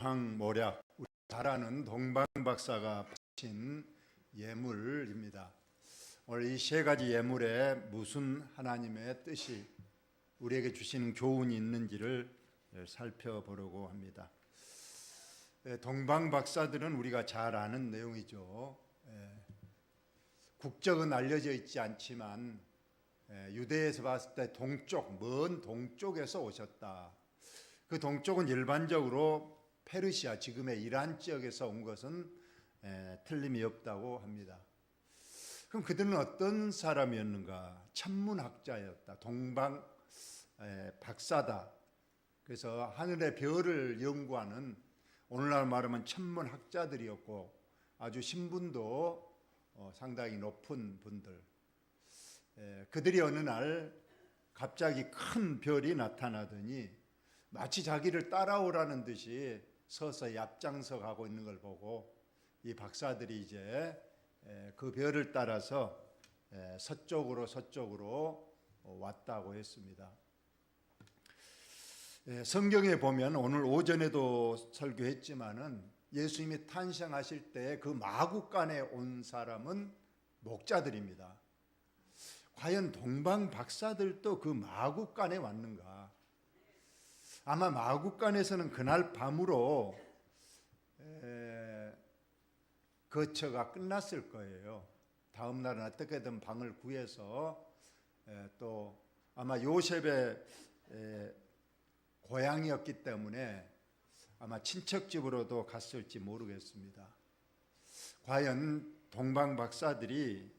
동방모략, 우리 잘 아는 동방박사가 바친 예물입니다. 오늘 이 세 가지 예물에 무슨 하나님의 뜻이 우리에게 주시는 교훈이 있는지를 살펴보려고 합니다. 동방박사들은 우리가 잘 아는 내용이죠. 국적은 알려져 있지 않지만 유대에서 봤을 때 동쪽, 먼 동쪽에서 오셨다. 그 동쪽은 일반적으로 페르시아, 지금의 이란 지역에서 온 것은 틀림이 없다고 합니다. 그럼 그들은 어떤 사람이었는가? 천문학자였다. 동방 박사다. 그래서 하늘의 별을 연구하는, 오늘날 말하면 천문학자들이었고 아주 신분도 상당히 높은 분들. 그들이 어느 날 갑자기 큰 별이 나타나더니 마치 자기를 따라오라는 듯이 서서 앞장서가고 있는 걸 보고 이 박사들이 이제 그 별을 따라서 서쪽으로 왔다고 했습니다. 성경에 보면 오늘 오전에도 설교했지만은 예수님이 탄생하실 때 그 마구간에 온 사람은 목자들입니다. 과연 동방 박사들도 그 마구간에 왔는가? 아마 마구간에서는 그날 밤으로 거처가 끝났을 거예요. 다음 날은 어떻게든 방을 구해서 또 아마 요셉의 고향이었기 때문에 아마 친척집으로도 갔을지 모르겠습니다. 과연 동방 박사들이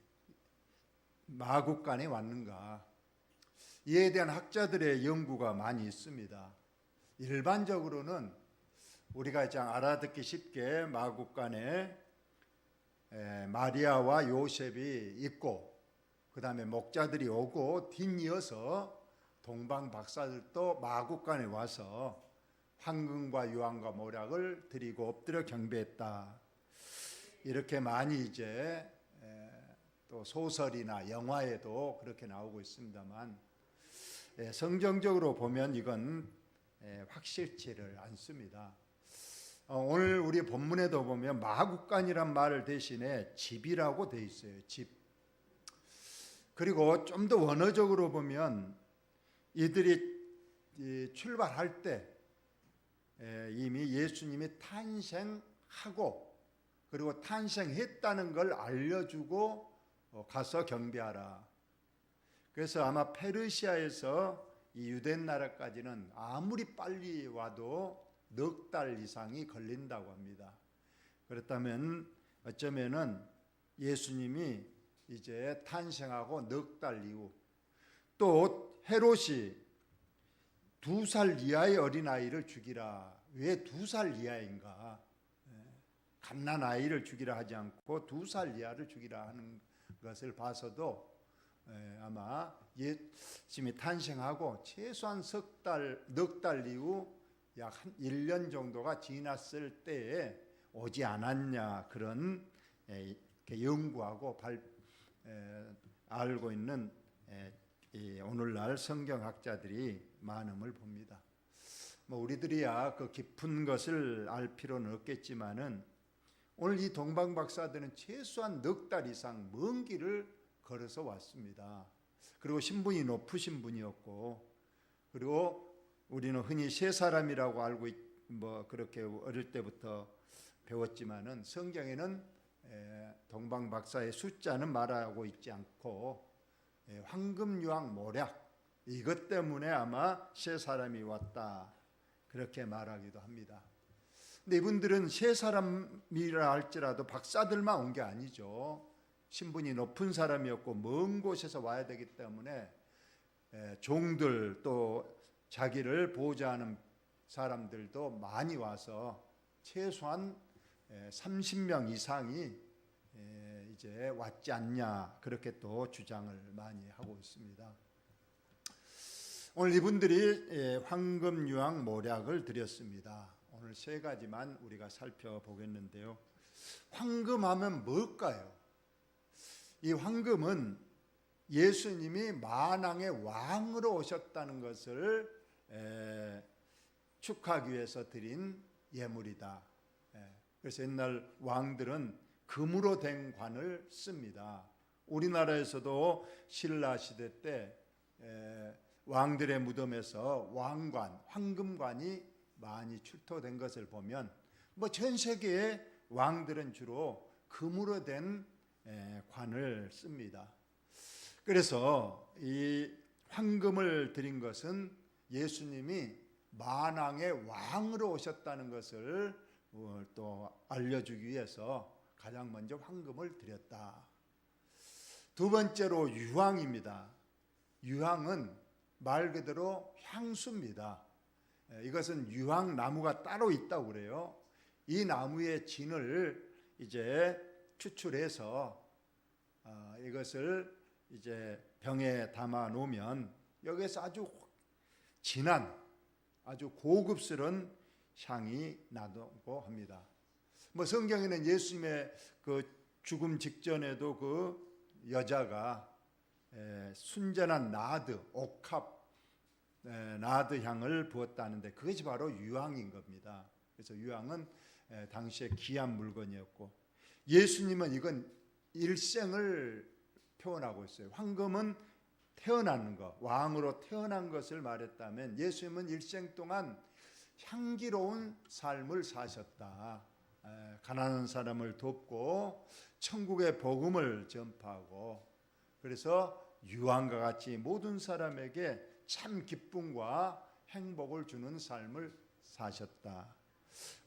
마구간에 왔는가? 이에 대한 학자들의 연구가 많이 있습니다. 일반적으로는 우리가 좀 알아듣기 쉽게 마구간에 마리아와 요셉이 있고 그 다음에 목자들이 오고 뒷이어서 동방 박사들도 마구간에 와서 황금과 유황과 모략을 드리고 엎드려 경배했다. 이렇게 많이 이제 또 소설이나 영화에도 그렇게 나오고 있습니다만 성경적으로 보면 이건 확실치를 않습니다. 오늘 우리 본문에도 보면 마구간이란 말 대신에 집이라고 돼 있어요. 집. 그리고 좀 더 원어적으로 보면 이들이 출발할 때 이미 예수님이 탄생하고 그리고 탄생했다는 걸 알려주고 가서 경배하라. 그래서 아마 페르시아에서 이 유대 나라까지는 아무리 빨리 와도 넉 달 이상이 걸린다고 합니다. 그렇다면 어쩌면은 예수님이 이제 탄생하고 넉 달 이후 또 헤롯이 2살 이하의 어린아이를 죽이라. 왜 2살 이하인가? 갓난아이를 죽이라 하지 않고 2살 이하를 죽이라 하는 것을 봐서도 아마 예수님이 탄생하고 최소한 넉 달 이후 약 1년 정도가 지났을 때에 오지 않았냐 그런 연구하고 알고 있는 오늘날 성경학자들이 많음을 봅니다. 우리들이야 그 깊은 것을 알 필요는 없겠지만은 오늘 이 동방 박사들은 최소한 넉 달 이상 먼 길을 걸어서 왔습니다. 그리고 신분이 높으신 분이었고, 그리고 우리는 흔히 세 사람이라고 알고 그렇게 어릴 때부터 배웠지만은 성경에는 동방 박사의 숫자는 말하고 있지 않고 황금 유황 모략 이것 때문에 아마 세 사람이 왔다 그렇게 말하기도 합니다. 근데 이분들은 세 사람이라 할지라도 박사들만 온 게 아니죠. 신분이 높은 사람이었고 먼 곳에서 와야 되기 때문에 종들 또 자기를 보호하는 사람들도 많이 와서 최소한 30명 이상이 이제 왔지 않냐 그렇게 또 주장을 많이 하고 있습니다. 오늘 이분들이 황금 유황 모략을 드렸습니다. 오늘 세 가지만 우리가 살펴보겠는데요. 황금하면 뭘까요? 이 황금은 예수님이 만왕의 왕으로 오셨다는 것을 축하하기 위해서 드린 예물이다. 그래서 옛날 왕들은 금으로 된 관을 씁니다. 우리나라에서도 신라 시대 때 왕들의 무덤에서 왕관, 황금관이 많이 출토된 것을 보면 전 세계의 왕들은 주로 금으로 된 관을 씁니다. 그래서 이 황금을 드린 것은 예수님이 만왕의 왕으로 오셨다는 것을 또 알려주기 위해서 가장 먼저 황금을 드렸다. 두 번째로 유황입니다. 유황은 말 그대로 향수입니다. 이것은 유황 나무가 따로 있다고 그래요. 이 나무의 진을 이제 추출해서 이것을 이제 병에 담아 놓으면 여기에서 아주 진한 아주 고급스러운 향이 나고 합니다. 성경에는 예수님의 그 죽음 직전에도 그 여자가 순전한 나드, 옥합 나드 향을 부었다는데 그것이 바로 유황인 겁니다. 그래서 유황은 당시에 귀한 물건이었고 예수님은 이건 일생을 표현하고 있어요. 황금은 태어나는 것, 왕으로 태어난 것을 말했다면 예수님은 일생 동안 향기로운 삶을 사셨다. 가난한 사람을 돕고 천국의 복음을 전파하고 그래서 유황과 같이 모든 사람에게 참 기쁨과 행복을 주는 삶을 사셨다.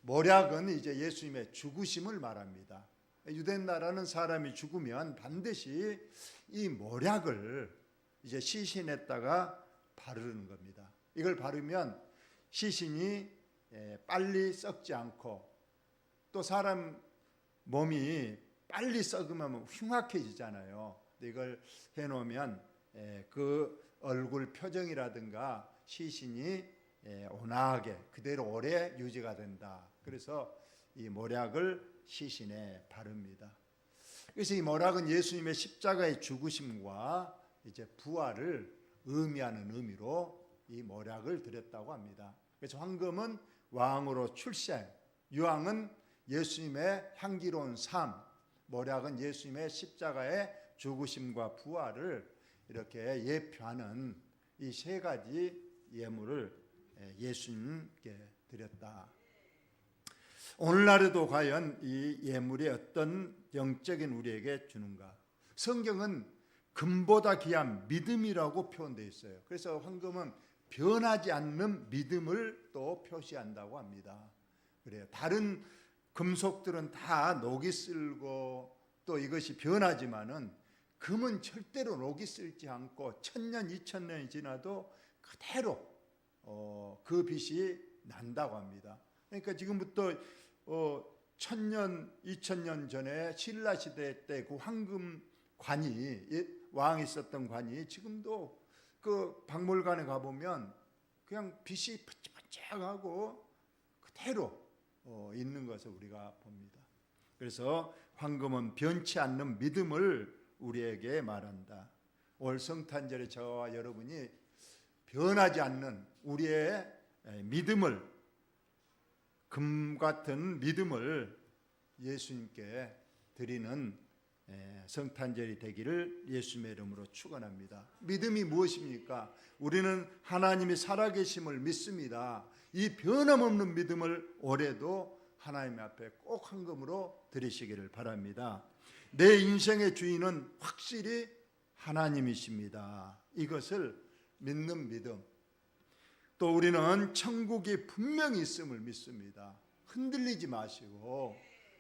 모략은 이제 예수님의 죽으심을 말합니다. 유대 나라는 사람이 죽으면 반드시 이 모략을 이제 시신에다가 바르는 겁니다. 이걸 바르면 시신이 빨리 썩지 않고 또 사람 몸이 빨리 썩으면 흉악해지잖아요. 이걸 해놓으면 그 얼굴 표정이라든가 시신이 온화하게 그대로 오래 유지가 된다. 그래서 이 모략을 시신에 바릅니다. 그래서 이 모략은 예수님의 십자가의 죽으심과 이제 부활을 의미하는 의미로 이 모략을 드렸다고 합니다. 그래서 황금은 왕으로 출생, 유황은 예수님의 향기로운 삶, 모략은 예수님의 십자가의 죽으심과 부활을 이렇게 예표하는 이 세 가지 예물을 예수님께 드렸다. 오늘날에도 과연 이 예물이 어떤 영적인 우리에게 주는가? 성경은 금보다 귀한 믿음이라고 표현되어 있어요. 그래서 황금은 변하지 않는 믿음을 또 표시한다고 합니다. 그래요. 다른 금속들은 다 녹이 쓸고 또 이것이 변하지만은 금은 절대로 녹이 쓸지 않고 1000년, 2000년이 지나도 그대로 그 빛이 난다고 합니다. 그러니까 지금부터 1000년, 2000년 전에 신라 시대 때 그 황금 관이 왕이 있었던 관이 지금도 그 박물관에 가보면 그냥 빛이 번쩍번쩍하고 그대로 있는 것을 우리가 봅니다. 그래서 황금은 변치 않는 믿음을 우리에게 말한다. 올 성탄절에 저와 여러분이 변하지 않는 우리의 믿음을, 금 같은 믿음을 예수님께 드리는 성탄절이 되기를 예수님의 이름으로 축원합니다. 믿음이 무엇입니까? 우리는 하나님이 살아계심을 믿습니다. 이 변함없는 믿음을 올해도 하나님 앞에 꼭 황금으로 드리시기를 바랍니다. 내 인생의 주인은 확실히 하나님이십니다. 이것을 믿는 믿음. 또 우리는 천국이 분명히 있음을 믿습니다. 흔들리지 마시고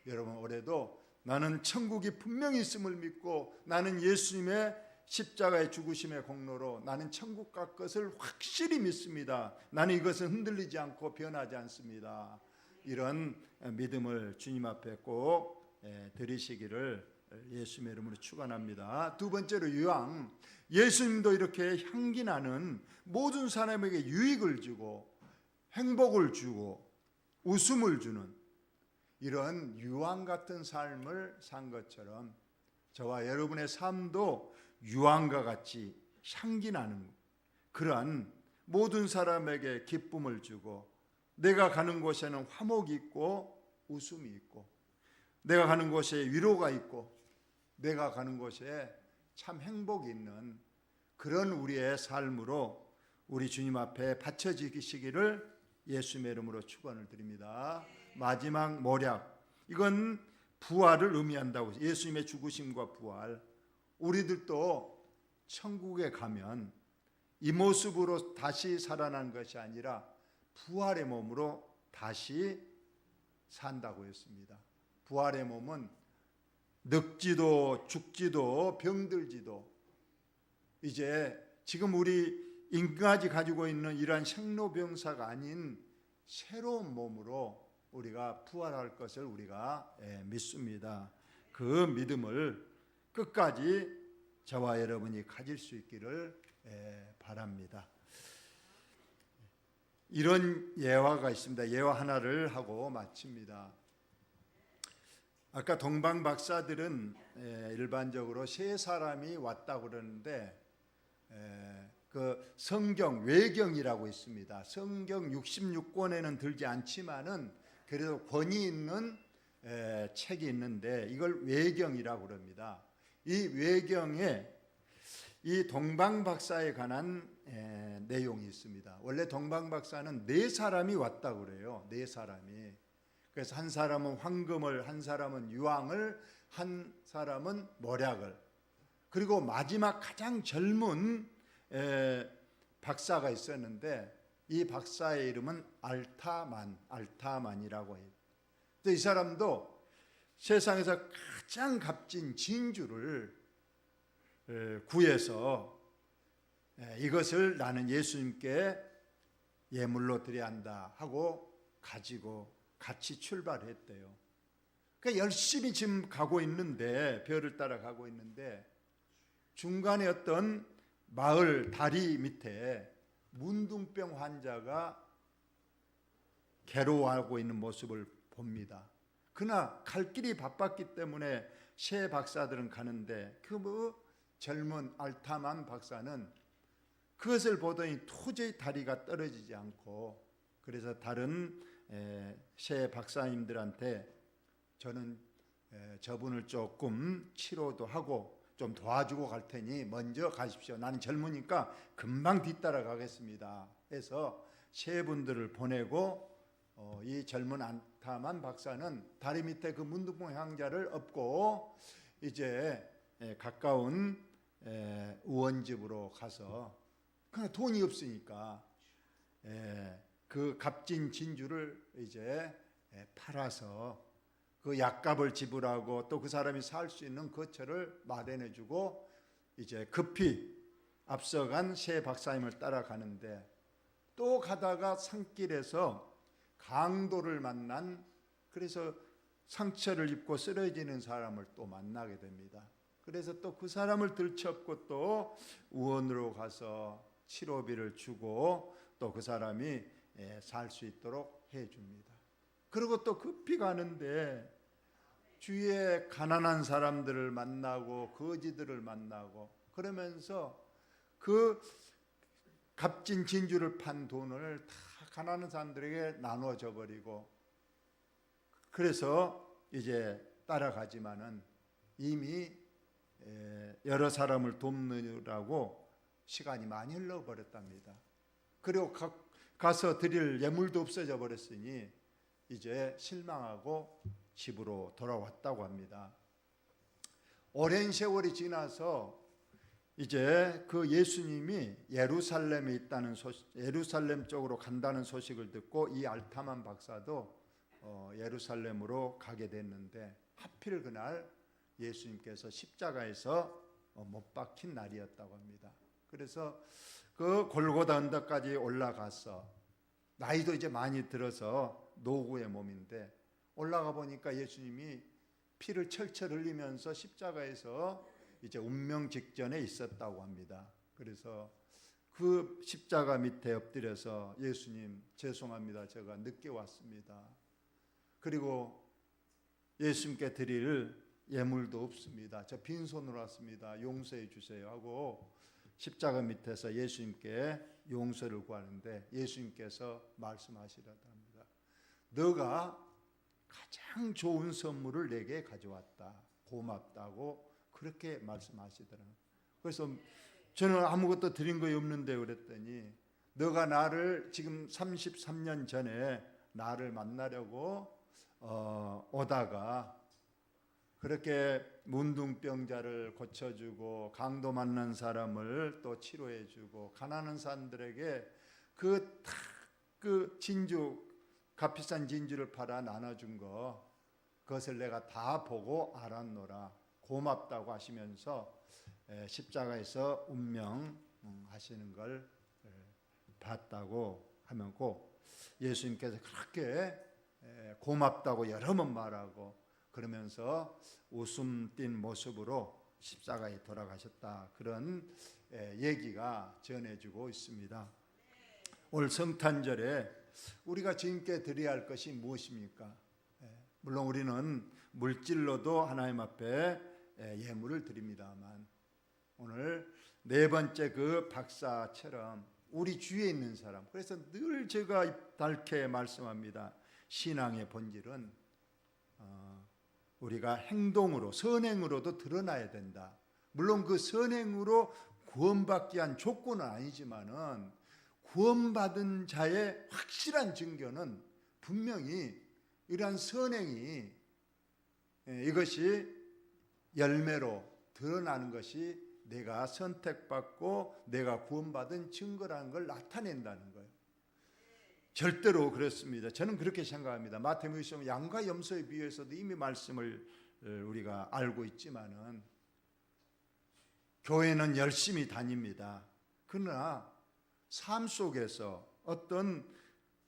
여러분 올해도 나는 천국이 분명히 있음을 믿고 나는 예수님의 십자가의 죽으심의 공로로 나는 천국 갈 것을 확실히 믿습니다. 나는 이것은 흔들리지 않고 변하지 않습니다. 이런 믿음을 주님 앞에 꼭 드리시기를 예수님의 이름으로 축원합니다. 두 번째로 유황. 예수님도 이렇게 향기 나는 모든 사람에게 유익을 주고 행복을 주고 웃음을 주는 이런 유황 같은 삶을 산 것처럼 저와 여러분의 삶도 유황과 같이 향기 나는 그러한 모든 사람에게 기쁨을 주고 내가 가는 곳에는 화목이 있고 웃음이 있고, 내가 가는 곳에 위로가 있고, 내가 가는 곳에 참 행복이 있는 그런 우리의 삶으로 우리 주님 앞에 바쳐지시기를 예수님의 이름으로 축원을 드립니다. 마지막 모략, 이건 부활을 의미한다고. 예수님의 죽으심과 부활, 우리들도 천국에 가면 이 모습으로 다시 살아난 것이 아니라 부활의 몸으로 다시 산다고 했습니다. 부활의 몸은 늙지도 죽지도 병들지도, 이제 지금 우리 인간이 가지고 있는 이러한 생로병사가 아닌 새로운 몸으로 우리가 부활할 것을 우리가 믿습니다. 그 믿음을 끝까지 저와 여러분이 가질 수 있기를 바랍니다. 이런 예화가 있습니다. 예화 하나를 하고 마칩니다. 아까 동방 박사들은 일반적으로 세 사람이 왔다고 그러는데, 그 성경 외경이라고 있습니다. 성경 66권에는 들지 않지만은 그래도 권위 있는 책이 있는데 이걸 외경이라고 그럽니다. 이 외경에 이 동방 박사에 관한 내용이 있습니다. 원래 동방 박사는 네 사람이 왔다고 그래요. 네 사람이. 그래서 한 사람은 황금을, 한 사람은 유황을, 한 사람은 모략을, 그리고 마지막 가장 젊은 박사가 있었는데 이 박사의 이름은 알타만이라고 해요. 이 사람도 세상에서 가장 값진 진주를 구해서 이것을 나는 예수님께 예물로 드려야 한다 하고 가지고 같이 출발했대요. 그러니까 열심히 지금 가고 있는데, 별을 따라 가고 있는데 중간에 어떤 마을 다리 밑에 문둥병 환자가 괴로워하고 있는 모습을 봅니다. 그러나 갈 길이 바빴기 때문에 세 박사들은 가는데 그 젊은 알타만 박사는 그것을 보더니 도저히 다리가 떨어지지 않고, 그래서 다른 세 박사님들한테 저는 저분을 조금 치료도 하고 좀 도와주고 갈 테니 먼저 가십시오. 나는 젊으니까 금방 뒤따라 가겠습니다 해서 세 분들을 보내고, 이 젊은 알타만 박사는 다리 밑에 그 문둥병 환자를 업고 이제 가까운 의원집으로 가서, 그러나 돈이 없으니까 그 값진 진주를 이제 팔아서 그 약값을 지불하고 또 그 사람이 살 수 있는 거처를 마련해주고 이제 급히 앞서간 세 박사님을 따라가는데, 또 가다가 산길에서 강도를 만난, 그래서 상처를 입고 쓰러지는 사람을 또 만나게 됩니다. 그래서 또 그 사람을 들쳐업고 또 의원으로 가서 치료비를 주고 또 그 사람이 살 수 있도록 해줍니다. 그리고 또 급히 가는데 주위에 가난한 사람들을 만나고 거지들을 만나고 그러면서 그 값진 진주를 판 돈을 다 가난한 사람들에게 나눠줘 버리고, 그래서 이제 따라가지만은 이미 여러 사람을 돕느라고 시간이 많이 흘러버렸답니다. 그리고 가서 드릴 예물도 없어져 버렸으니 이제 실망하고 집으로 돌아왔다고 합니다. 오랜 세월이 지나서 이제 그 예수님이 예루살렘에 있다는 소식, 예루살렘 쪽으로 간다는 소식을 듣고 이 알타만 박사도 예루살렘으로 가게 됐는데, 하필 그날 예수님께서 십자가에서 못 박힌 날이었다고 합니다. 그래서 그 골고다 언덕까지 올라가서, 나이도 이제 많이 들어서 노구의 몸인데 올라가 보니까 예수님이 피를 철철 흘리면서 십자가에서 이제 운명 직전에 있었다고 합니다. 그래서 그 십자가 밑에 엎드려서 예수님 죄송합니다. 제가 늦게 왔습니다. 그리고 예수님께 드릴 예물도 없습니다. 저 빈손으로 왔습니다. 용서해 주세요 하고 십자가 밑에서 예수님께 용서를 구하는데 예수님께서 말씀하시라다 합니다. 너가 가장 좋은 선물을 내게 가져왔다. 고맙다고 그렇게 말씀하시더라고요. 그래서 저는 아무것도 드린 거 없는데 그랬더니 너가 나를 지금 33년 전에 나를 만나려고 오다가 그렇게 문둥병자를 고쳐주고 강도 만난 사람을 또 치료해주고 가난한 사람들에게 그 진주 값비싼 진주를 팔아 나눠준 거 그것을 내가 다 보고 알았노라 고맙다고 하시면서 십자가에서 운명하시는 걸 봤다고 하면 꼭 예수님께서 그렇게 고맙다고 여러 번 말하고 그러면서 웃음 띤 모습으로 십자가에 돌아가셨다. 그런 얘기가 전해지고 있습니다. 올 성탄절에 우리가 주님께 드려야 할 것이 무엇입니까? 물론 우리는 물질로도 하나님 앞에 예물을 드립니다만 오늘 네 번째 그 박사처럼 우리 주위에 있는 사람, 그래서 늘 제가 밝게 말씀합니다. 신앙의 본질은 우리가 행동으로 선행으로도 드러나야 된다. 물론 그 선행으로 구원받기 위한 조건은 아니지만은 구원받은 자의 확실한 증거는 분명히 이러한 선행이 이것이 열매로 드러나는 것이 내가 선택받고 내가 구원받은 증거라는 걸 나타낸다는 거예요. 절대로 그렇습니다. 저는 그렇게 생각합니다. 마태복음 양과 염소에 비유해서도 이미 말씀을 우리가 알고 있지만은 교회는 열심히 다닙니다. 그러나 삶 속에서 어떤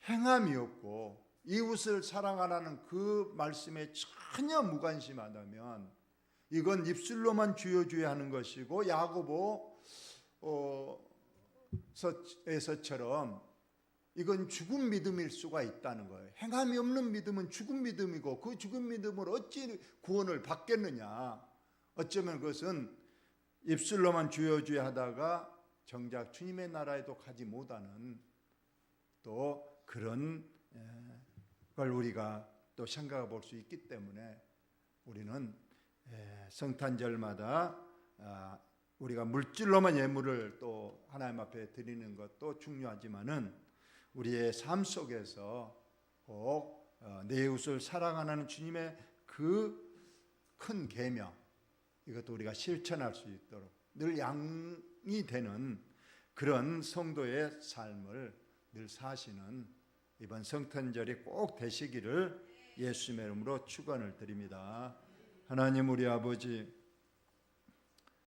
행함이 없고 이웃을 사랑하라는 그 말씀에 전혀 무관심하다면 이건 입술로만 주여 주여 하는 것이고 야고보에서처럼 이건 죽은 믿음일 수가 있다는 거예요. 행함이 없는 믿음은 죽은 믿음이고 그 죽은 믿음으로 어찌 구원을 받겠느냐. 어쩌면 그것은 입술로만 주여 주여 하다가 정작 주님의 나라에도 가지 못하는 또 그런 걸 우리가 또 생각해 볼 수 있기 때문에 우리는 성탄절마다 우리가 물질로만 예물을 또 하나님 앞에 드리는 것도 중요하지만은 우리의 삶 속에서 꼭 내 이웃을 사랑하는 주님의 그 큰 계명 이것도 우리가 실천할 수 있도록 늘 양이 되는 그런 성도의 삶을 늘 사시는 이번 성탄절이 꼭 되시기를 예수님의 이름으로 축원을 드립니다. 하나님 우리 아버지